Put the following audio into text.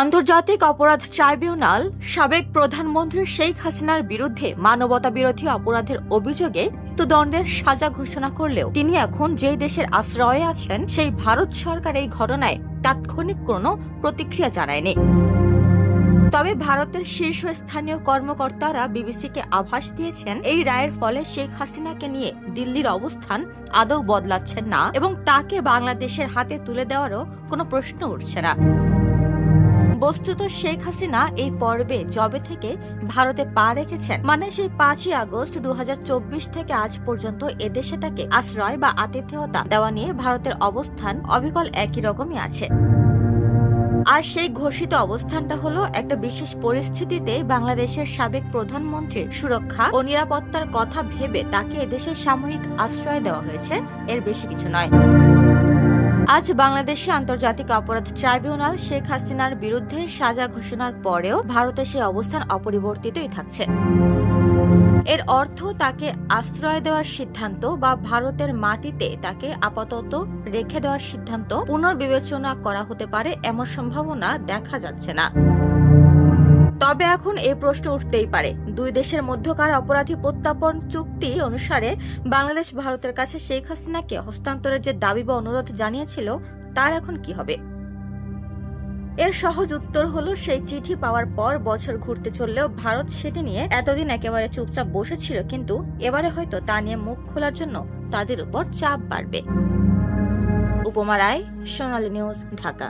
আন্তর্জাতিক অপরাধ ট্রাইব্যুনাল সাবেক প্রধানমন্ত্রী শেখ হাসিনার বিরুদ্ধে মানবতা বিরোধী অপরাধের অভিযোগে মৃত্যুদণ্ডের সাজা ঘোষণা করলেও তিনি এখন যে দেশের আশ্রয়ে আছেন সেই ভারত সরকার এই ঘটনায় তাৎক্ষণিক কোনো প্রতিক্রিয়া জানায়নি। তবে ভারতের শীর্ষস্থানীয় কর্মকর্তারা বিবিসিকে আভাস দিয়েছেন, এই রায়ের ফলে শেখ হাসিনাকে নিয়ে দিল্লির অবস্থান আদৌ বদলাচ্ছেন না এবং তাকে বাংলাদেশের হাতে তুলে দেওয়ারও কোনো প্রশ্ন উঠছে না। বস্তুত শেখ হাসিনা এই পর্বে জবে থেকে ভারতে পা রেখেছেন, মানে সেই 5ই আগস্ট 2024 থেকে আজ পর্যন্ত এদেশে তাকে আশ্রয় বা আতিথেয়তা দেওয়া নিয়ে ভারতের অবস্থান অবিকল একই রকমই আছে। আর সেই ঘোষিত অবস্থানটা হলো একটা বিশেষ পরিস্থিতিতে বাংলাদেশের সাবেক প্রধানমন্ত্রীর সুরক্ষা ও নিরাপত্তার কথা ভেবে তাকে এদেশে সাময়িক আশ্রয় দেওয়া হয়েছে, এর বেশি কিছু নয়। আজ বাংলাদেশে আন্তর্জাতিক অপরাধ ট্রাইব্যুনাল শেখ হাসিনার বিরুদ্ধে সাজা ঘোষণার পরেও ভারতের সেই অবস্থান অপরিবর্তিতই থাকছে। এর অর্থ তাকে আশ্রয় দেওয়ার সিদ্ধান্ত বা ভারতের মাটিতে তাকে আপাতত রেখে দেওয়ার সিদ্ধান্ত পুনর্বিবেচনা করা হতে পারে এমন সম্ভাবনা দেখা যাচ্ছে না। তবে এখন এই প্রশ্ন উঠতেই পারে, দুই দেশের মধ্যকার অপরাধী প্রত্যাপন চুক্তি অনুসারে বাংলাদেশ ভারতের কাছে শেখ হাসিনাকে হস্তান্তরের যে দাবি বা অনুরোধ জানিয়েছিল তার এখন কি হবে? এর সহজ উত্তর হলো, সেই চিঠি পাওয়ার পর বছর ঘুরতে চললেও ভারত সেটি নিয়ে এতদিন একেবারে চুপচাপ বসেছিল, কিন্তু এবারে হয়তো তা নিয়ে মুখ খোলার জন্য তাদের উপর চাপ বাড়বে। উপমা রায়, সোনালী নিউজ, ঢাকা।